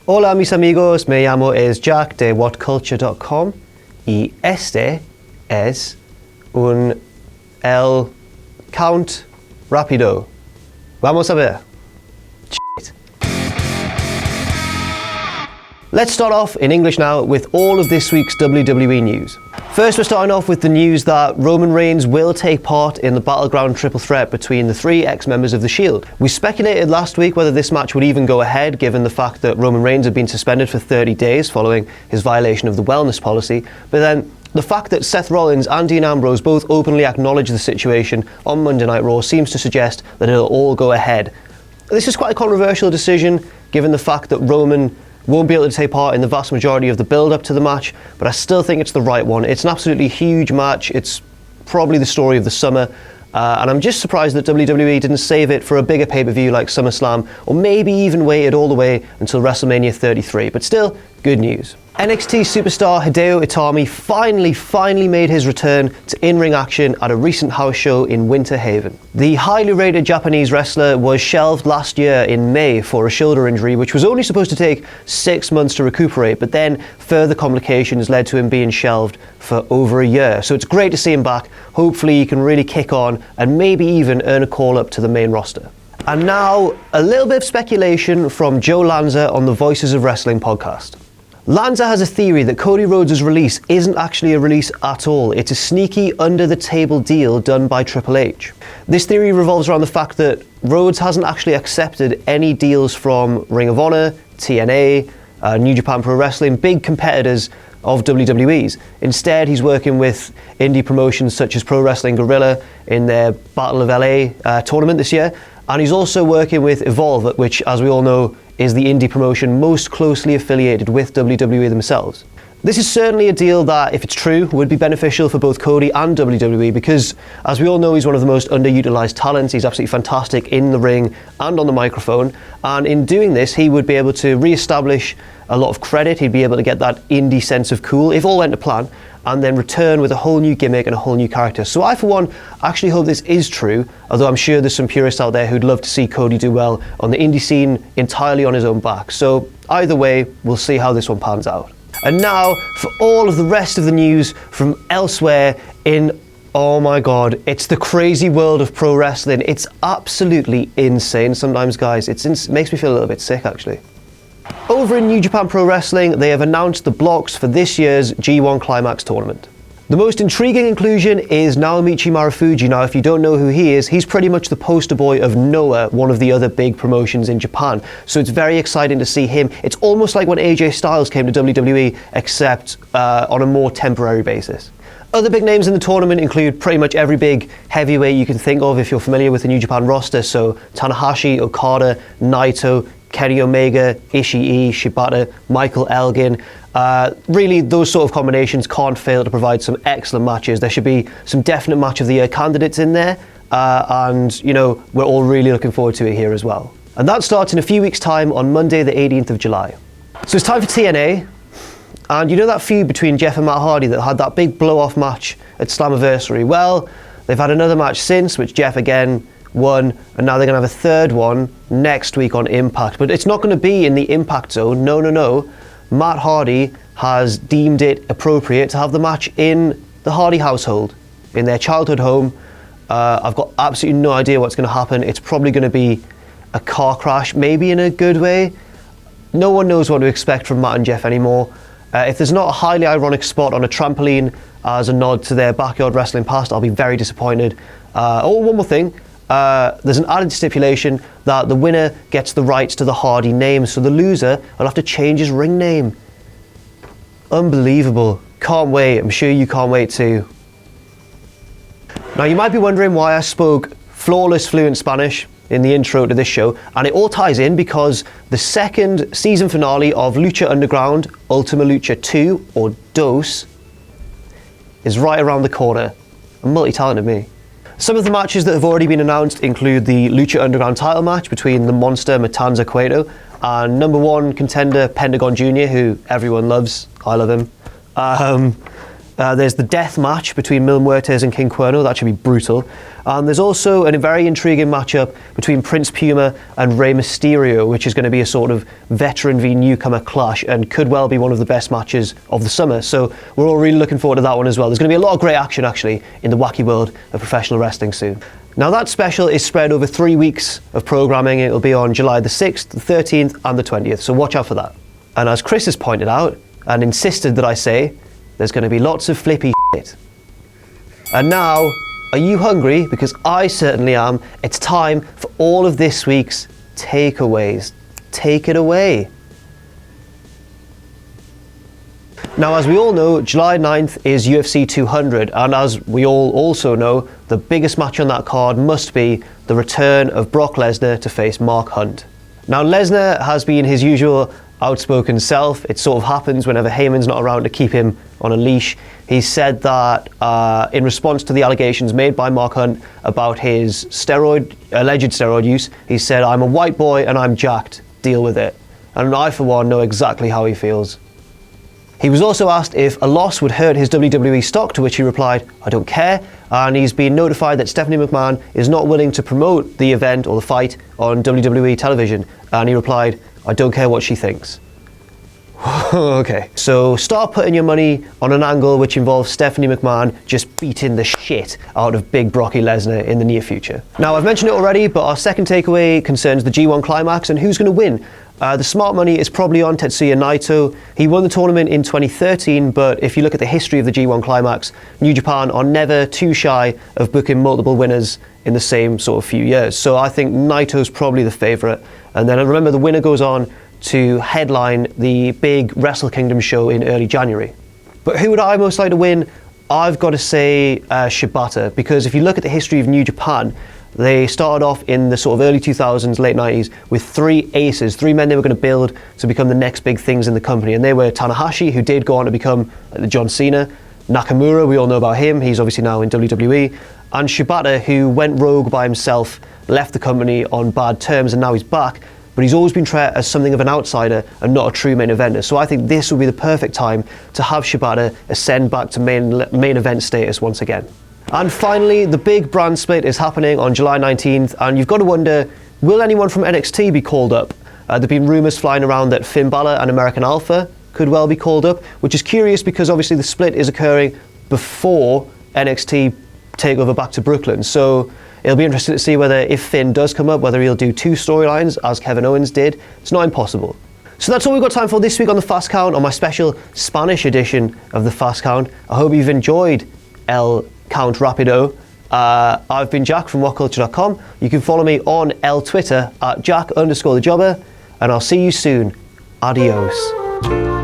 Hola mis amigos, me llamo es Jack de WhatCulture.com y este es el count rápido. Vamos a ver. Let's start off in English now with all of this week's WWE news. First, we're starting off with the news that Roman Reigns will take part in the Battleground triple threat between the three ex-members of The Shield. We speculated last week whether this match would even go ahead, given the fact that Roman Reigns had been suspended for 30 days following his violation of the wellness policy, but then the fact that Seth Rollins and Dean Ambrose both openly acknowledged the situation on Monday Night Raw seems to suggest that it'll all go ahead. This is quite a controversial decision, given the fact that Roman won't be able to take part in the vast majority of the build-up to the match, but I still think it's the right one. It's an absolutely huge match. It's probably the story of the summer, and I'm just surprised that WWE didn't save it for a bigger pay-per-view like SummerSlam, or maybe even waited all the way until WrestleMania 33, but still, good news. NXT superstar Hideo Itami finally made his return to in-ring action at a recent house show in Winter Haven. The highly rated Japanese wrestler was shelved last year in May for a shoulder injury, which was only supposed to take 6 months to recuperate, but then further complications led to him being shelved for over a year. So it's great to see him back. Hopefully he can really kick on and maybe even earn a call up to the main roster. And now, a little bit of speculation from Joe Lanza on the Voices of Wrestling podcast. Lanza has a theory that Cody Rhodes' release isn't actually a release at all. It's a sneaky, under-the-table deal done by Triple H. This theory revolves around the fact that Rhodes hasn't actually accepted any deals from Ring of Honor, TNA, New Japan Pro Wrestling, big competitors of WWE's. Instead, he's working with indie promotions such as Pro Wrestling Guerrilla in their Battle of LA tournament this year, and he's also working with Evolve, which, as we all know, is the indie promotion most closely affiliated with WWE themselves. This is certainly a deal that, if it's true, would be beneficial for both Cody and WWE because, as we all know, he's one of the most underutilized talents. He's absolutely fantastic in the ring and on the microphone, and in doing this, he would be able to re-establish a lot of credit. He'd be able to get that indie sense of cool, if all went to plan, and then return with a whole new gimmick and a whole new character. So I, for one, actually hope this is true, although I'm sure there's some purists out there who'd love to see Cody do well on the indie scene entirely on his own back. So either way, we'll see how this one pans out. And now, for all of the rest of the news from elsewhere in, oh my god, it's the crazy world of pro wrestling. It's absolutely insane sometimes, guys. It makes me feel a little bit sick, actually. Over in New Japan Pro Wrestling, they have announced the blocks for this year's G1 Climax tournament. The most intriguing inclusion is Naomichi Marufuji. Now, if you don't know who he is, he's pretty much the poster boy of Noah, one of the other big promotions in Japan. So it's very exciting to see him. It's almost like when AJ Styles came to WWE, except on a more temporary basis. Other big names in the tournament include pretty much every big heavyweight you can think of if you're familiar with the New Japan roster. So Tanahashi, Okada, Naito, Kenny Omega, Ishii, Shibata, Michael Elgin. Really, those sort of combinations can't fail to provide some excellent matches. There should be some definite Match of the Year candidates in there, and you know, we're all really looking forward to it here as well. And that starts in a few weeks' time on Monday, the 18th of July. So it's time for TNA, and you know that feud between Jeff and Matt Hardy that had that big blow-off match at Slammiversary? Well, they've had another match since, which Jeff again won, and now they're going to have a third one next week on Impact. But it's not going to be in the Impact Zone. No. Matt Hardy has deemed it appropriate to have the match in the Hardy household, in their childhood home. I've got absolutely no idea what's going to happen. It's probably going to be a car crash, maybe in a good way. No one knows what to expect from Matt and Jeff anymore. If there's not a highly ironic spot on a trampoline as a nod to their backyard wrestling past, I'll be very disappointed. One more thing. There's an added stipulation that the winner gets the rights to the Hardy name, so the loser will have to change his ring name. Unbelievable. Can't wait. I'm sure you can't wait too. Now, you might be wondering why I spoke flawless fluent Spanish in the intro to this show, and it all ties in because the second season finale of Lucha Underground, Ultima Lucha 2, or DOS, is right around the corner. I'm multi-talented, me. Some of the matches that have already been announced include the Lucha Underground title match between the monster Matanza Cueto and #1 contender Pentagon Jr., who everyone loves. I love him. There's the death match between Mil Muertes and King Cuerno. That should be brutal. And there's also a very intriguing matchup between Prince Puma and Rey Mysterio, which is going to be a sort of veteran v newcomer clash and could well be one of the best matches of the summer. So we're all really looking forward to that one as well. There's going to be a lot of great action actually in the wacky world of professional wrestling soon. Now that special is spread over 3 weeks of programming. It'll be on July the 6th, the 13th and the 20th. So watch out for that. And as Chris has pointed out and insisted that I say, there's going to be lots of flippy shit. And now, are you hungry? Because I certainly am. It's time for all of this week's takeaways. Take it away. Now, as we all know, July 9th is UFC 200, and as we all also know, the biggest match on that card must be the return of Brock Lesnar to face Mark Hunt. Now, Lesnar has been his usual outspoken self. It sort of happens whenever Heyman's not around to keep him on a leash. He said that in response to the allegations made by Mark Hunt about his alleged steroid use, he said, "I'm a white boy and I'm jacked, deal with it." And I, for one, know exactly how he feels. He was also asked if a loss would hurt his WWE stock, to which he replied, "I don't care." And he's been notified that Stephanie McMahon is not willing to promote the event or the fight on WWE television. And he replied, "I don't care what she thinks." Okay, so start putting your money on an angle which involves Stephanie McMahon just beating the shit out of big Brocky Lesnar in the near future. Now, I've mentioned it already, but our second takeaway concerns the G1 Climax and who's going to win. The smart money is probably on Tetsuya Naito. He won the tournament in 2013, but if you look at the history of the G1 Climax, New Japan are never too shy of booking multiple winners in the same sort of few years. So I think Naito's probably the favourite. And then remember, the winner goes on to headline the big Wrestle Kingdom show in early January. But who would I most like to win? I've got to say Shibata, because if you look at the history of New Japan, they started off in the sort of early 2000s, late 90s, with 3 aces, 3 men they were going to build to become the next big things in the company. And they were Tanahashi, who did go on to become John Cena, Nakamura, we all know about him, he's obviously now in WWE, and Shibata, who went rogue by himself, left the company on bad terms, and now he's back. But he's always been treated as something of an outsider and not a true main eventer. So I think this will be the perfect time to have Shibata ascend back to main event status once again. And finally, the big brand split is happening on July 19th, and you've got to wonder, will anyone from NXT be called up? There've been rumours flying around that Finn Balor and American Alpha could well be called up, which is curious because obviously the split is occurring before NXT takeover back to Brooklyn. So it'll be interesting to see whether, if Finn does come up, whether he'll do 2 storylines as Kevin Owens did. It's not impossible. So that's all we've got time for this week on the Fast Count, on my special Spanish edition of the Fast Count. I hope you've enjoyed El Count Rapido. I've been Jack from WhatCulture.com. You can follow me on Twitter at Jack_the Jobber, and I'll see you soon. Adios.